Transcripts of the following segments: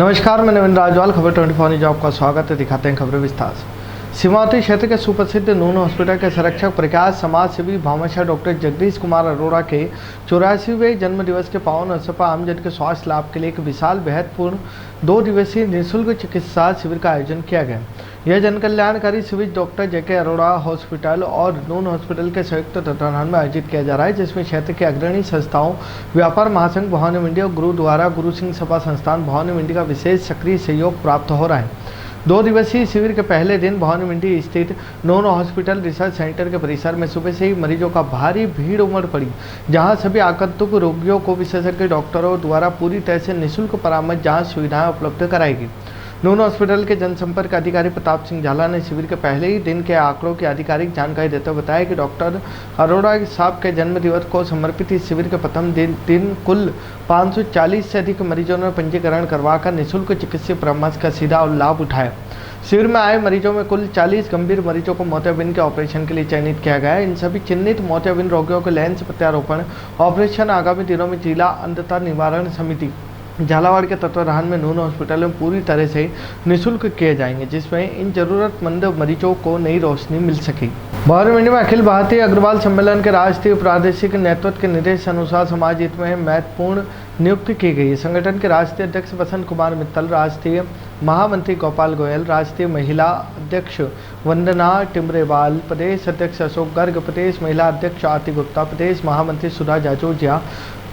नमस्कार, मैं नवीन राजवाल। खबर 24 न्यूज आपका स्वागत है। दिखाते हैं खबरें विस्तार से। सीमावर्ती क्षेत्र के सुप्रसिद्ध नून हॉस्पिटल के संरक्षक प्रख्यात समाज सेवी भामाशाह डॉक्टर जगदीश कुमार अरोड़ा के 84वें जन्म दिवस के पावन अवसर पर आमजन के स्वास्थ्य लाभ के लिए एक विशाल महत्वपूर्ण 2 दिवसीय निःशुल्क चिकित्सा शिविर का आयोजन किया गया। यह जन कल्याणकारी शिविर डॉक्टर जेके अरोड़ा हॉस्पिटल और नून हॉस्पिटल के संयुक्त तत्वाधान में आयोजित किया जा रहा है, जिसमें क्षेत्र के अग्रणी संस्थाओं व्यापार महासंघ भवानी मंडी और गुरुद्वारा गुरु सिंह सभा संस्थान भवानी मंडी का विशेष सक्रिय सहयोग प्राप्त हो रहा है। 2 दिवसीय शिविर के पहले दिन भवानी मंडी स्थित नून हॉस्पिटल रिसर्च सेंटर के परिसर में सुबह से ही मरीजों का भारी भीड़ उमड़ पड़ी, जहां सभी आगंतुक रोगियों को विशेषज्ञ डॉक्टरों द्वारा पूरी तरह से निःशुल्क परामर्श जांच सुविधाएं उपलब्ध कराएगी। नून हॉस्पिटल के जनसंपर्क अधिकारी प्रताप सिंह झाला ने शिविर के पहले ही दिन के आंकड़ों की आधिकारिक जानकारी देते हुए बताया कि डॉक्टर अरोड़ा साहब के जन्मदिवस को समर्पित इस शिविर के प्रथम दिन कुल 540 से अधिक मरीजों ने पंजीकरण करवाकर निःशुल्क चिकित्सीय परामर्श का सीधा लाभ उठाया। शिविर में आए मरीजों में कुल 40 गंभीर मरीजों को मोतियाबिंद के ऑपरेशन के लिए चयनित किया गया है। इन सभी चिन्हित मोतियाबिंद रोगियों के लेंस प्रत्यारोपण ऑपरेशन आगामी दिनों में जिला अंधता निवारण समिति झालावाड़ के तत्वाधान में नून हॉस्पिटल में पूरी तरह से निःशुल्क किए जाएंगे, जिसमें इन जरूरतमंद मरीजों को नई रोशनी मिल सके। भवानी मंडी में अखिल भारतीय अग्रवाल सम्मेलन के राष्ट्रीय प्रादेशिक नेतृत्व के निर्देश अनुसार समाज हित में महत्वपूर्ण नियुक्ति की गई है। संगठन के राष्ट्रीय अध्यक्ष बसंत कुमार मित्तल, राष्ट्रीय महामंत्री गोपाल गोयल, राष्ट्रीय महिला अध्यक्ष वंदना टिमरेवाल, प्रदेश अध्यक्ष अशोक गर्ग, प्रदेश महिला अध्यक्ष आरती गुप्ता, प्रदेश महामंत्री सुधा जाजोजिया,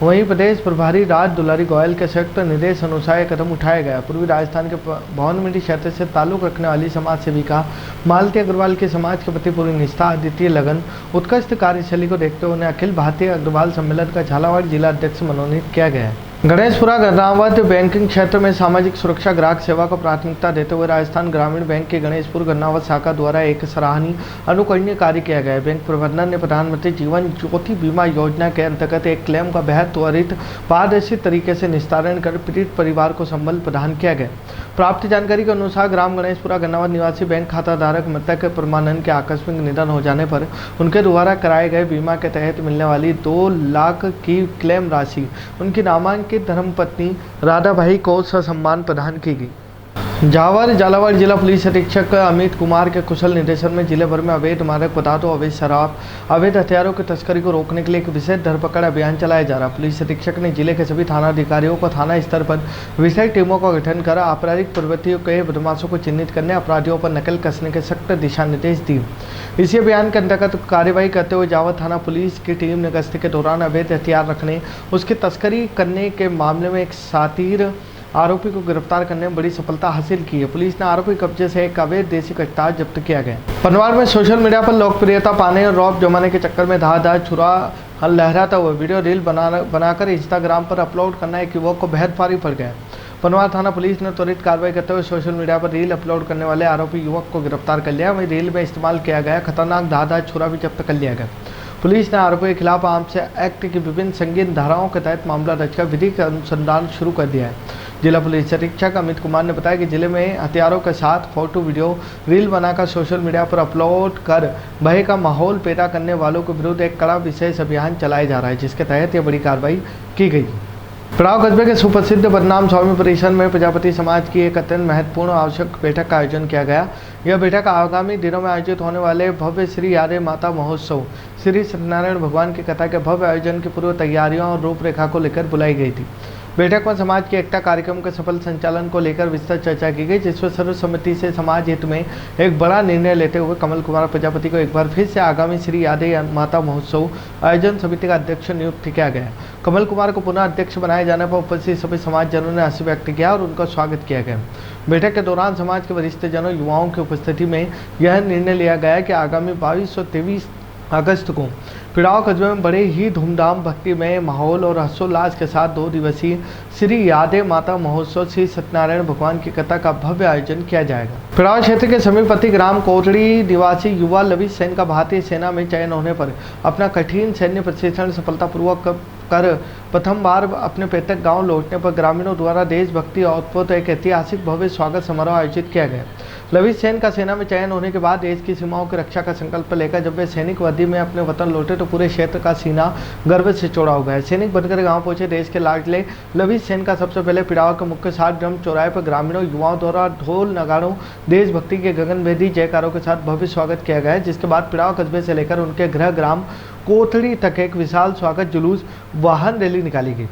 वहीं प्रदेश प्रभारी राज दुलारी गोयल के संयुक्त निर्देश अनुसार यह कदम उठाया गया। पूर्वी राजस्थान के भवानी मंडी क्षेत्र से ताल्लुक रखने वाली समाज सेविका मालती अग्रवाल के समाज के प्रति पूरी निष्ठा, अद्वितीय लगन, उत्कृष्ट कार्यशैली को देखते हुए उन्हें अखिल भारतीय अग्रवाल सम्मेलन का झालावाड़ जिला अध्यक्ष मनोनीत किया गया है। गणेशपुरा गन्नावत बैंकिंग क्षेत्र में सामाजिक सुरक्षा ग्राहक सेवा को प्राथमिकता देते हुए राजस्थान ग्रामीण बैंक के गणेशपुर गन्नावत शाखा द्वारा एक सराहनीय अनुकरणीय कार्य किया गया है। बैंक प्रबंधन ने प्रधानमंत्री जीवन ज्योति बीमा योजना के अंतर्गत एक क्लेम का बेहद त्वरित पारदर्शी तरीके से निस्तारण कर पीड़ित परिवार को संबल प्रदान किया गया। प्राप्त जानकारी के अनुसार ग्राम गणेशपुरा गन्नावत निवासी बैंक खाता धारक मृतक परमानंद के आकस्मिक निधन हो जाने पर उनके द्वारा कराए गए बीमा के तहत मिलने वाली 2 लाख की क्लेम राशि उनकी नामांकित धर्मपत्नी राधाबाई को ससम्मान प्रदान की गई। झालावाड़ जिला पुलिस अधीक्षक अमित कुमार के कुशल निर्देशन में जिले भर में अवैध मादक पदार्थों, अवैध शराब, अवैध हथियारों की तस्करी को रोकने के लिए एक विशेष धरपकड़ अभियान चलाया जा रहा है। पुलिस अधीक्षक ने जिले के सभी थाना अधिकारियों को थाना स्तर पर विशेष टीमों का गठन कर आपराधिक प्रवृत्तियों के बदमाशों को चिन्हित करने, अपराधियों पर नकल कसने के सख्त दिशा निर्देश दिए। इसी अभियान के अंतर्गत कार्रवाई करते हुए जावत थाना पुलिस की टीम ने गश्ती के दौरान अवैध हथियार रखने, उसकी तस्करी करने के मामले में एक सातीर आरोपी को गिरफ्तार करने में बड़ी सफलता हासिल की है। पुलिस ने आरोपी कब्जे से एक अवैध देसी कट्टा जब्त किया गया। पनवाड़ में सोशल मीडिया पर लोकप्रियता पाने और रौब जमाने के चक्कर में धार छुरा लहराता हुआ वीडियो रील बनाकर इंस्टाग्राम पर अपलोड करना एक युवक को बेहद भारी पड़ गया। पनवाड़ थाना पुलिस ने त्वरित कार्रवाई करते हुए सोशल मीडिया पर रील अपलोड करने वाले आरोपी युवक को गिरफ्तार कर लिया। वहीं रील में इस्तेमाल किया गया खतरनाक धार छुरा भी जब्त कर लिया गया। पुलिस ने आरोपी के खिलाफ आर्म्स एक्ट की विभिन्न संगीन धाराओं के तहत मामला दर्ज कर विधिक अनुसंधान शुरू कर दिया है। जिला पुलिस अधीक्षक अमित कुमार ने बताया कि जिले में हथियारों के साथ फोटो वीडियो रील बनाकर सोशल मीडिया पर अपलोड कर भय का माहौल पैदा करने वालों के विरुद्ध एक कड़ा विशेष अभियान चलाया जा रहा है, जिसके तहत यह बड़ी कार्रवाई की गई। पड़ाव कस्बे के सुप्रसिद्ध बदनाम स्वामी परिसर में प्रजापति समाज की एक अत्यंत महत्वपूर्ण आवश्यक बैठक का आयोजन किया गया। यह बैठक आगामी दिनों में आयोजित होने वाले भव्य श्री यादे माता महोत्सव श्री सत्यनारायण भगवान की कथा के भव्य आयोजन की पूर्व तैयारियों और रूपरेखा को लेकर बुलाई गई थी। बैठक में समाज की एकता कार्यक्रम के सफल संचालन को लेकर विस्तृत चर्चा की गई, जिसमें सर्वसम्मति से समाज हित में एक बड़ा निर्णय लेते हुए कमल कुमार प्रजापति को एक बार फिर से आगामी श्री यादे माता महोत्सव आयोजन समिति का अध्यक्ष नियुक्त किया गया। कमल कुमार को पुनः अध्यक्ष बनाए जाने पर उपस्थित सभी समाजजनों ने हर्ष व्यक्त किया और उनका स्वागत किया गया। बैठक के दौरान समाज के वरिष्ठ जनों, युवाओं की उपस्थिति में यह निर्णय लिया गया कि आगामी 22 और 23 अगस्त को पिड़ाव कस्बे में बड़े ही धूमधाम भक्तिमय माहौल और हर्षोल्लास के साथ 2 दिवसीय श्री यादे माता महोत्सव श्री सत्यनारायण भगवान की कथा का भव्य आयोजन किया जाएगा। पिड़ाव क्षेत्र के समीपवर्ती ग्राम कोटड़ी निवासी युवा लविश सेन का भारतीय सेना में चयन होने पर अपना कठिन सैन्य प्रशिक्षण सफलतापूर्वक कर प्रथम बार अपने पैतृक गांव लौटने पर ग्रामीणों द्वारा देशभक्ति और एक ऐतिहासिक भव्य स्वागत समारोह आयोजित किया गया। लविश सेन का सेना में चयन होने के बाद देश की सीमाओं की रक्षा का संकल्प लेकर जब वे सैनिक वर्दी में अपने वतन लौटे तो पूरे क्षेत्र का सीना गर्व से चौड़ा हो गया। सैनिक बनकर गांव पहुंचे देश के लाडले लवी सेन का सबसे पहले पिड़ावा के मुख्य 60 ड्रम चौराहे पर ग्रामीणों युवाओं द्वारा ढोल नगाड़ों देशभक्ति के गगनभेदी जयकारों के साथ भव्य स्वागत किया गया, जिसके बाद पिड़ावा कस्बे से लेकर उनके गृह ग्राम कोथड़ी तक एक विशाल स्वागत जुलूस वाहन रैली निकाली गई।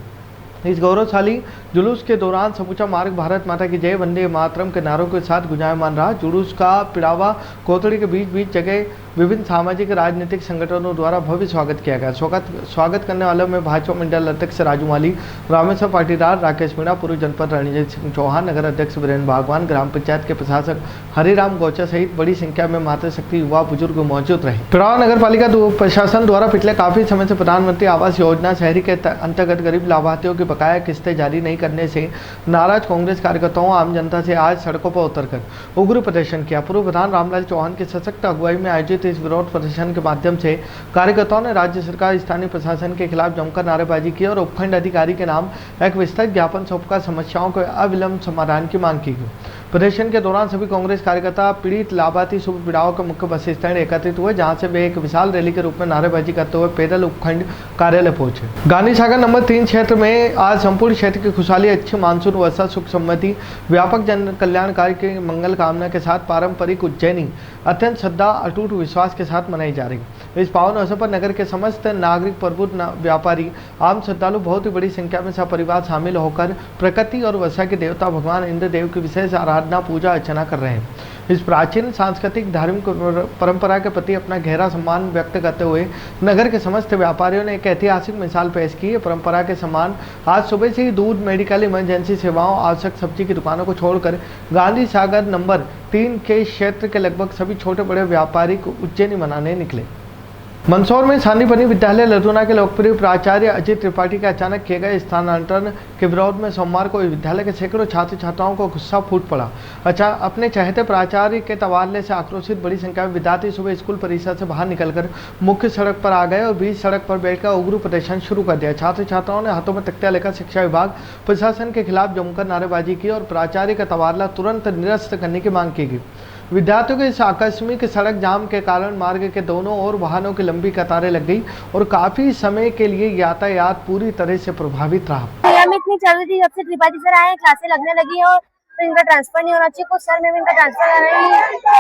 इस गौरवशाली जुलूस के दौरान समूचा मार्ग भारत माता की जय वंदे मातरम के नारों के साथ गुंजायमान रहा। जुलूस का पिड़ावा कोथड़ी के बीच बीच जगह विभिन्न सामाजिक राजनीतिक संगठनों द्वारा भव्य स्वागत किया गया। स्वागत करने वालों में भाजपा मंडल अध्यक्ष राजू माली, रामेश्वर पाटीदार, राकेश मीणा, पूर्व जनपद रणजीत सिंह चौहान, नगर अध्यक्ष वीरेंद्र भागवान, ग्राम पंचायत के प्रशासक हरिराम गौचा सहित बड़ी संख्या में मातृशक्ति युवा बुजुर्ग मौजूद रहे। पिड़ावा नगर पालिका प्रशासन द्वारा पिछले काफी समय से प्रधानमंत्री आवास योजना शहरी के अंतर्गत गरीब लाभार्थियों की बकाया किस्तें जारी नहीं करने से नाराज कांग्रेस कार्यकर्ताओं आम जनता से आज सड़कों पर उतरकर उग्र प्रदर्शन किया। पूर्व प्रधान रामलाल चौहान की सशक्त अगुवाई में आयोजित इस विरोध प्रदर्शन के माध्यम से कार्यकर्ताओं ने राज्य सरकार स्थानीय प्रशासन के खिलाफ जमकर नारेबाजी की और उपखंड अधिकारी के नाम एक विस्तृत ज्ञापन सौंपकर समस्याओं के अविलंब समाधान की मांग की गई। प्रदर्शन के दौरान सभी कांग्रेस कार्यकर्ता पीड़ित लाभार्थी सुबह पिड़ावा के मुख्य बस स्टैंड एकत्रित हुए, जहां से वे एक विशाल रैली के रूप में नारेबाजी करते हुए पैदल उपखंड कार्यालय पहुंचे। गांधी सागर नंबर 3 क्षेत्र में आज संपूर्ण क्षेत्र की खुशहाली, अच्छी मानसून वर्षा, सुख समृद्धि, व्यापक जन कल्याणकारी के मंगल कामना के साथ पारंपरिक उज्जैनी अत्यंत श्रद्धा अटूट विश्वास के साथ मनाई जा रही। इस पावन अवसर पर नगर के समस्त नागरिक, प्रबुद्ध व्यापारी, आम श्रद्धालु बहुत ही बड़ी संख्या में सपरिवार शामिल होकर प्रकृति और वर्षा के देवता भगवान इंद्र देव की विशेष आराधना, पूजा अर्चना कर रहे हैं। इस प्राचीन सांस्कृतिक धार्मिक परंपरा के प्रति अपना गहरा सम्मान व्यक्त करते हुए नगर के समस्त व्यापारियों ने एक ऐतिहासिक मिसाल पेश की। परंपरा के समान आज सुबह से ही दूध, मेडिकल, इमरजेंसी सेवाओं, आवश्यक सब्जी की दुकानों को छोड़कर गांधी सागर नंबर 3 के क्षेत्र के लगभग सभी छोटे बड़े व्यापारी को उज्जैनी मनाने निकले। मंदसौर में सांदीपनि विद्यालय लदुना के लोकप्रिय प्राचार्य अजित त्रिपाठी के अचानक किए गए स्थानांतरण के विरोध में सोमवार को विद्यालय के सैकड़ों छात्र छात्राओं को गुस्सा फूट पड़ा। अपने चहेते प्राचार्य के तबादले से आक्रोशित बड़ी संख्या में विद्यार्थी सुबह स्कूल परिसर से बाहर निकलकर मुख्य सड़क पर आ गए और बीच सड़क पर बैठकर उग्र प्रदर्शन शुरू कर दिया। छात्र छात्राओं ने हाथों में तख्तियां लेकर शिक्षा विभाग प्रशासन के खिलाफ जमकर नारेबाजी की और प्राचार्य का तबादला तुरंत निरस्त करने की मांग की गई। विद्यार्थियों के इस आकस्मिक सड़क जाम के कारण मार्ग के दोनों ओर वाहनों की लंबी कतारें लग गई और काफी समय के लिए यातायात पूरी तरह से प्रभावित रहा। इतनी चल रही थी, जब से त्रिपाठी सर आए क्लासें लगने लगी और तो इनका ट्रांसफर नहीं होना चाहिए। कुछ सर में इनका ट्रांसफर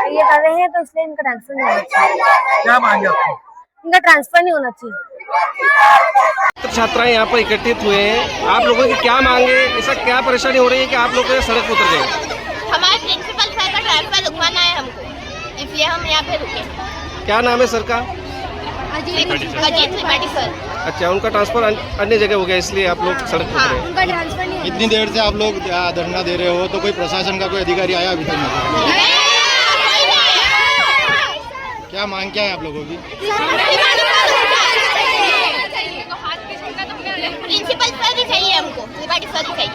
ये कर रहे हैं, तो इसलिए इनका ट्रांसफर नहीं होना चाहिए। क्या मांगे आपको? इनका ट्रांसफर नहीं होना चाहिए। छात्राएं यहाँ पर एकत्रित हुए हैं, आप लोगों की क्या मांगे, ऐसा क्या परेशानी हो रही है कि आप लोग सड़क पर उतर गए? हमारे प्रिंसिपल सर का ट्रांसफर रुकवाना है हमको, इसलिए हम यहाँ पे रुके। क्या नाम है सर का? अजीत त्रिपाठी सर। अच्छा, उनका ट्रांसफर अन्य जगह हो गया, इसलिए आप लोग सड़क पर उतरे। उनका ट्रांसफर नहीं। इतनी देर से आप लोग धरना दे रहे हो, तो कोई प्रशासन का कोई अधिकारी आया अभी तक नहीं? क्या मांग क्या है आप लोगों की? प्रिंसिपल सर ही चाहिए हमको, त्रिपाठी सर ही चाहिए।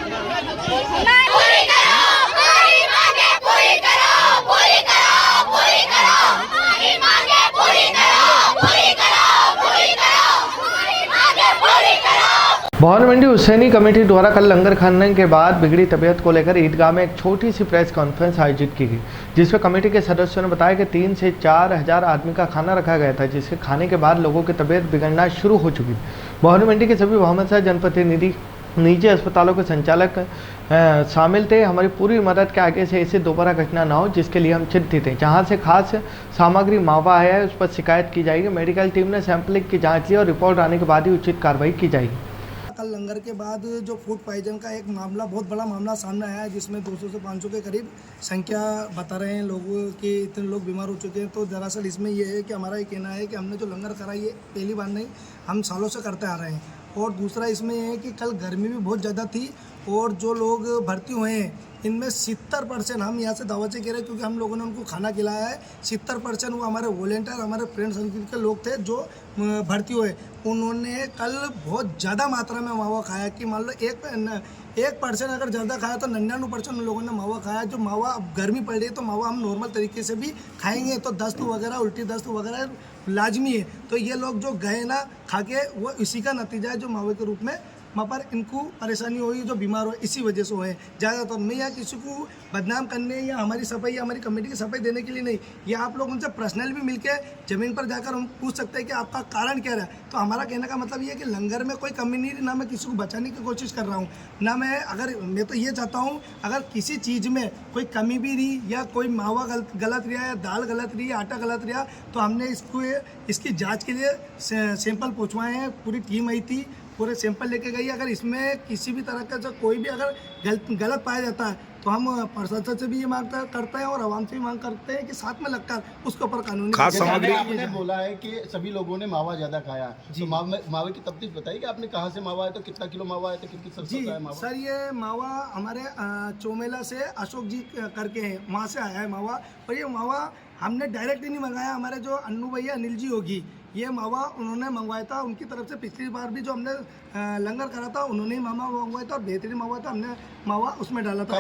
भवन मंडी हुसैनी कमेटी द्वारा कल लंगर खाने के बाद बिगड़ी तबीयत को लेकर ईदगाह में एक छोटी सी प्रेस कॉन्फ्रेंस आयोजित की गई, जिसमें कमेटी के सदस्यों ने बताया कि 3 से 4 हज़ार आदमी का खाना रखा गया था, जिसके खाने के बाद लोगों की तबीयत बिगड़ना शुरू हो चुकी। भवन मंडी के सभी भवन जनप्रतिनिधि, निजी अस्पतालों के संचालक शामिल थे। हमारी पूरी मदद के आगे से ऐसे दोबारा घटना ना हो, जिसके लिए हम चिंतित हैं। जहां से खास सामग्री मावा आया है, उस पर शिकायत की जाएगी। मेडिकल टीम ने सैंपलिंग की जांच ली और रिपोर्ट आने के बाद ही उचित कार्रवाई की जाएगी। कल लंगर के बाद जो फूड पॉइजन का एक मामला, बहुत बड़ा मामला सामने आया है, जिसमें 200 से 500 के करीब संख्या बता रहे हैं लोगों की, इतने लोग बीमार हो चुके हैं। तो दरअसल इसमें ये है कि हमारा ये कहना है कि हमने जो लंगर करा ये पहली बार नहीं, हम सालों से करते आ रहे हैं। और दूसरा इसमें ये है कि कल गर्मी भी बहुत ज़्यादा थी और जो लोग भर्ती हुए हैं इनमें 70% हम यहाँ से दावत से कह रहे हैं, क्योंकि हम लोगों ने उनको खाना खिलाया है। 70% वो हमारे वॉलेंटियर, हमारे फ्रेंड सर्किल के लोग थे जो भर्ती हुए। उन्होंने कल बहुत ज़्यादा मात्रा में मावा खाया कि मान लो 1% अगर ज़्यादा खाया तो 99% उन लोगों ने मावा खाया। जो मावा, अब गर्मी पड़ रही है तो मावा हम नॉर्मल तरीके से भी खाएंगे तो दस्त वगैरह, उल्टी दस्त वगैरह लाजमी है। तो ये लोग जो गए ना खा के, वो इसी का नतीजा है जो मावे के रूप में वहाँ पर इनको परेशानी हुई, जो बीमार हो इसी वजह से हुए। ज़्यादातर मैं यहाँ किसी को बदनाम करने या हमारी सफाई या हमारी कमेटी की सफाई देने के लिए नहीं, ये आप लोग उनसे पर्सनल भी मिलके ज़मीन पर जाकर हम पूछ सकते हैं कि आपका कारण क्या रहा। तो हमारा कहने का मतलब ये है कि लंगर में कोई कमी नहीं, ना मैं किसी को बचाने की कोशिश कर रहा हूँ, ना मैं तो ये चाहता हूँ अगर किसी चीज़ में कोई कमी भी रही या कोई मावा गलत रहा या दाल गलत रही या आटा गलत रहा, तो हमने इसकी जांच के लिए सैंपल पहुँचवाए हैं। पूरी टीम आई थी, पूरे सैंपल लेके गई। अगर इसमें किसी भी तरह का जो कोई भी अगर गलत पाया जाता है तो हम प्रशासन से भी ये मांग करते हैं और आवाम से भी मांग करते हैं कि साथ में लगकर उसके ऊपर कानूनी खास सामग्री आपने बोला है कि सभी लोगों ने मावा ज्यादा खाया, तो मावे की तफ्तीश बताइए कि आपने कहाँ से मावा है, तो कितना किलो मावा है, तो कितनी सरसों का है मावा? सर ये मावा हमारे चौमेला से अशोक जी करके हैं, वहाँ से आया है मावा। और ये मावा हमने डायरेक्ट नहीं मंगाया, हमारे जो अन्नू भैया अनिल जी होगी ये मावा उन्होंने मंगवाया था उनकी तरफ से। पिछली बार भी जो हमने लंगर करा था उन्होंने ही मावा मंगवाया था और बेहतरीन मावा था, हमने मावा उसमें डाला था।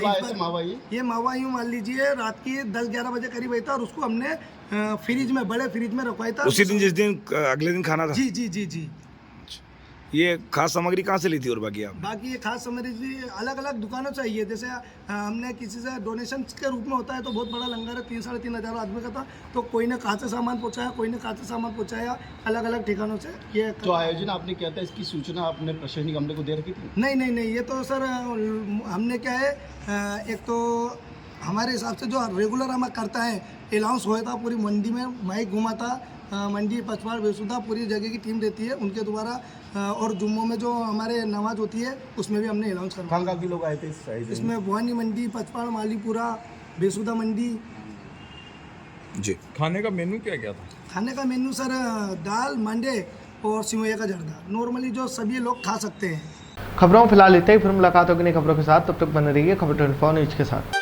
ये मावा यूँ मान लीजिए रात की 10-11 बजे करीब आई था और उसको हमने फ्रिज में, बड़े फ्रिज में रखवाया था उसी दिन जिस दिन अगले दिन खाना था। जी जी जी जी। ये खास सामग्री कहाँ से ली थी? और बाकी ये खास सामग्री अलग अलग दुकानों से आई है। जैसे हमने किसी से डोनेशन के रूप में होता है तो बहुत बड़ा लंगर है, 3-3.5 हज़ार आदमी का था, तो कोई ने कहाँ से सामान पहुँचाया, कोई ने कहाँ से सामान पहुँचाया, अलग अलग ठिकानों से। ये जो आयोजन आपने किया था इसकी सूचना आपने प्रशासनिक अमले को दे रखी थी? नहीं, ये तो सर हमने क्या है, एक तो हमारे हिसाब से जो रेगुलर हम करता है अनाउंस हुआ था, पूरी मंडी में माइक घुमा था, मंडी पचवाड़ बेसुदा पूरी जगह की टीम रहती है उनके द्वारा, और जुम्मों में जो हमारे नमाज होती है उसमें भी हमने अनाउंस करवाया। कहाँ के लोग आए थे इसमें भवानी मंडी, पचवाड़, मालीपुरा, बेसुदा मंडी। जी, खाने का मेन्यू क्या था? खाने का मेन्यू सर दाल, मंडे और सिमैया का जर्दा, नॉर्मली जो सभी लोग खा सकते हैं। खबरों फिलहाल इतना ही, फिर मुलाकात होगी नई खबरों के साथ। तब तक बने रहिए खबर 24 न्यूज के साथ।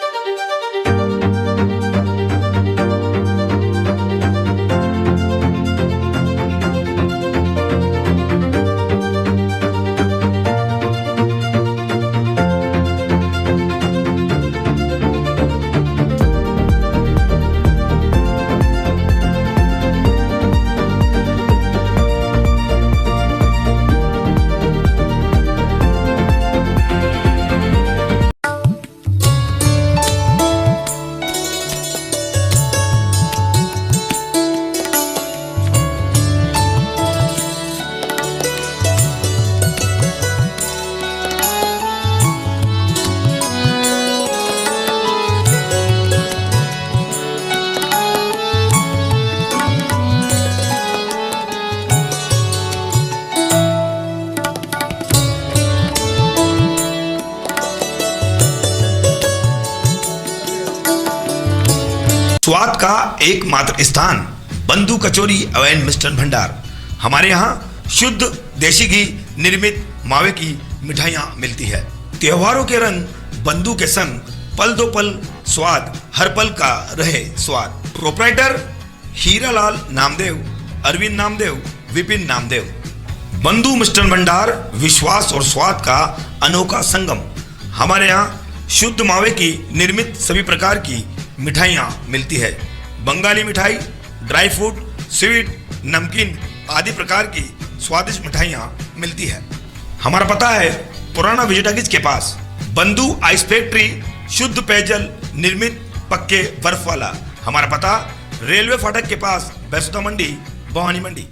स्वाद का एकमात्र स्थान बंधु कचौरी एवं मिष्ठान भंडार। हमारे यहाँ शुद्ध देशी घी निर्मित मावे की मिठाइयाँ मिलती है। त्योहारों के रंग बंधु के संग पल दो पल स्वाद, हर पल का रहे स्वाद। प्रोप्राइटर हीरालाल नामदेव, अरविंद नामदेव, विपिन नामदेव। बंधु मिष्ठान भंडार विश्वास और स्वाद का अनोखा संगम। हमारे यहाँ शुद्ध मावे की निर्मित सभी प्रकार की मिठाइयाँ मिलती है। बंगाली मिठाई, ड्राई फ्रूट, स्वीट, नमकीन आदि प्रकार की स्वादिष्ट मिठाइयाँ मिलती है। हमारा पता है पुराना विजयटागिज के पास, बंधु आइस फैक्ट्री, शुद्ध पेयजल निर्मित पक्के बर्फ वाला। हमारा पता रेलवे फाटक के पास, बेसुदा मंडी, भवानी मंडी।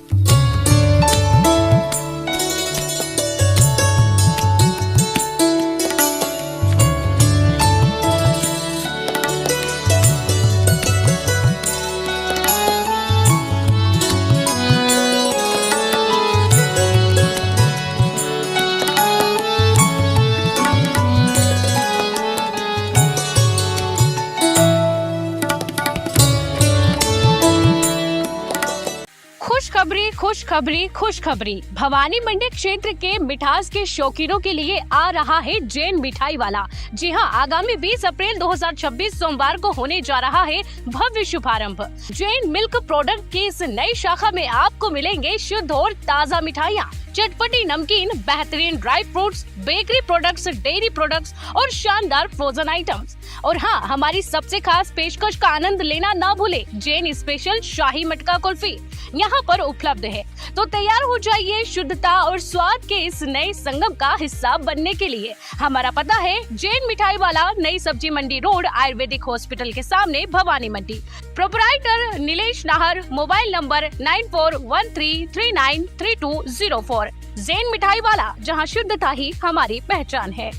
खुशखबरी भवानी मंडी क्षेत्र के मिठास के शौकीनों के लिए आ रहा है जैन मिठाई वाला। जी हां, आगामी 20 अप्रैल 2026 सोमवार को होने जा रहा है भव्य शुभारंभ। जैन मिल्क प्रोडक्ट की इस नई शाखा में आपको मिलेंगे शुद्ध और ताज़ा मिठाइयाँ, चटपटी नमकीन, बेहतरीन dry fruits, bakery products, dairy products और शानदार फ्रोजन आइटम्स। और हाँ, हमारी सबसे खास पेशकश का आनंद लेना ना भूले, जैन स्पेशल शाही मटका कुल्फी। यहाँ पर उपलब्ध है। तो तैयार हो जाइए शुद्धता और स्वाद के इस नए संगम का हिस्सा बनने के लिए। हमारा पता है जैन मिठाई वाला, नई सब्जी मंडी रोड, आयुर्वेदिक हॉस्पिटल के सामने, Bhawani Mandi. Proprietor Nilesh Nahar, mobile number 9413393204। Jain मिठाई वाला, जहां शुद्धता ही हमारी पहचान है।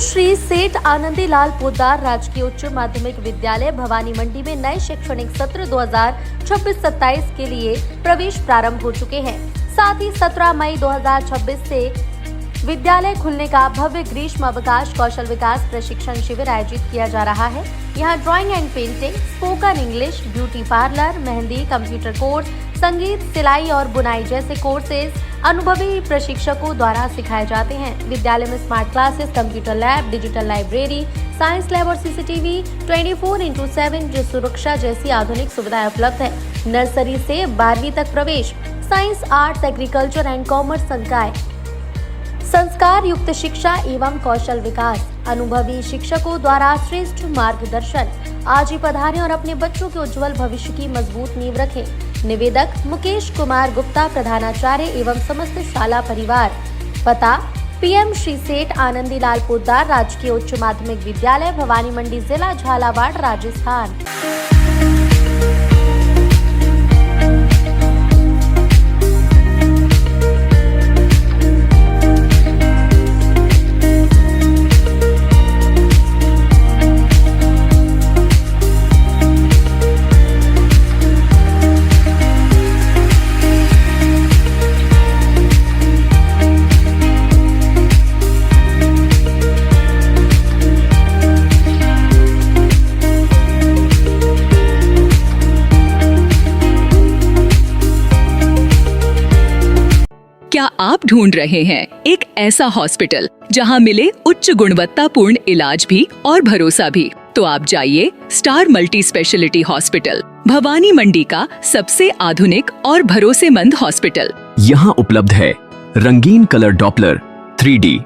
श्री सेठ आनंदीलाल पोद्दार राजकीय उच्च माध्यमिक विद्यालय भवानी मंडी में नए शैक्षणिक सत्र 2026-27 के लिए प्रवेश प्रारंभ हो चुके हैं। साथ ही 17 मई 2026 से विद्यालय खुलने का भव्य ग्रीष्म अवकाश कौशल विकास प्रशिक्षण शिविर आयोजित किया जा रहा है। यहाँ drawing and painting, spoken English, beauty parlour, mehndi, computer course, संगीत, सिलाई और बुनाई जैसे कोर्सेज अनुभवी प्रशिक्षकों द्वारा सिखाए जाते हैं। विद्यालय में smart classes, computer lab, digital library, science lab और सीसीटीवी 24/7 सुरक्षा जैसी आधुनिक सुविधाएं उपलब्ध है। नर्सरी से 12वीं तक प्रवेश, science, arts, agriculture and commerce संकाय, संस्कार युक्त शिक्षा एवं कौशल विकास, अनुभवी शिक्षकों द्वारा श्रेष्ठ मार्गदर्शन। आज ही पधारें और अपने बच्चों के उज्जवल भविष्य की मजबूत नींव रखें। निवेदक मुकेश कुमार गुप्ता, प्रधानाचार्य एवं समस्त शाला परिवार। पता PM श्री सेठ आनंदीलाल पोद्दार राजकीय उच्च माध्यमिक विद्यालय भवानी मंडी, जिला झालावाड़, राजस्थान। क्या आप ढूंढ रहे हैं एक ऐसा हॉस्पिटल जहां मिले उच्च गुणवत्तापूर्ण इलाज भी और भरोसा भी? तो आप जाइए star multi speciality hospital, Bhawani Mandi का सबसे आधुनिक और भरोसेमंद हॉस्पिटल। यहाँ उपलब्ध है रंगीन colour Doppler, 3D,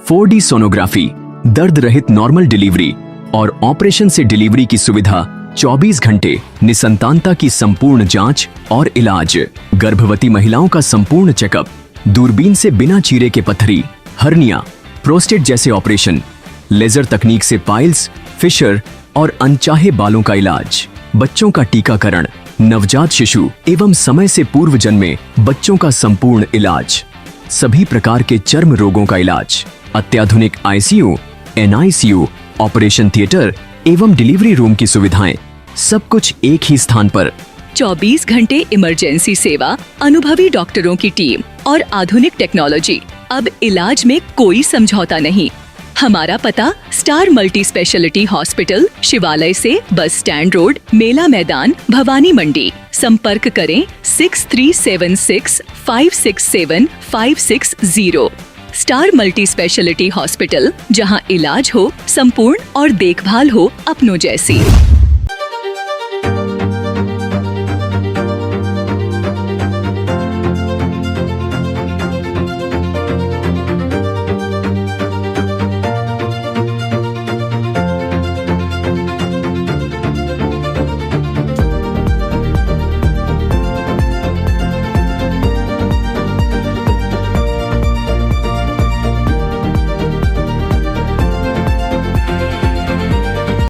4D sonography, दर्द रहित नॉर्मल डिलीवरी और ऑपरेशन से डिलीवरी की सुविधा, 24 घंटे निसंतानता की संपूर्ण जांच और इलाज, गर्भवती महिलाओं का संपूर्ण चेकअप, दूरबीन से बिना चीरे के पथरी, हर्निया, प्रोस्टेट जैसे ऑपरेशन, लेजर तकनीक से पाइल्स, फिशर और अनचाहे बालों का इलाज, बच्चों का टीकाकरण, नवजात शिशु एवं समय से पूर्व जन्मे बच्चों का संपूर्ण इलाज, सभी प्रकार के चर्म रोगों का इलाज, अत्याधुनिक ICU, NICU, ऑपरेशन थिएटर एवं डिलीवरी रूम की सुविधाएं, सब कुछ एक ही स्थान पर। 24 घंटे इमरजेंसी सेवा, अनुभवी डॉक्टरों की टीम और आधुनिक टेक्नोलॉजी। अब इलाज में कोई समझौता नहीं। हमारा पता स्टार मल्टी स्पेशलिटी हॉस्पिटल, शिवालय से बस स्टैंड रोड, मेला मैदान, भवानी मंडी। संपर्क करें 6376567560। स्टार मल्टी स्पेशलिटी हॉस्पिटल, जहां इलाज हो संपूर्ण और देखभाल हो अपनों जैसी।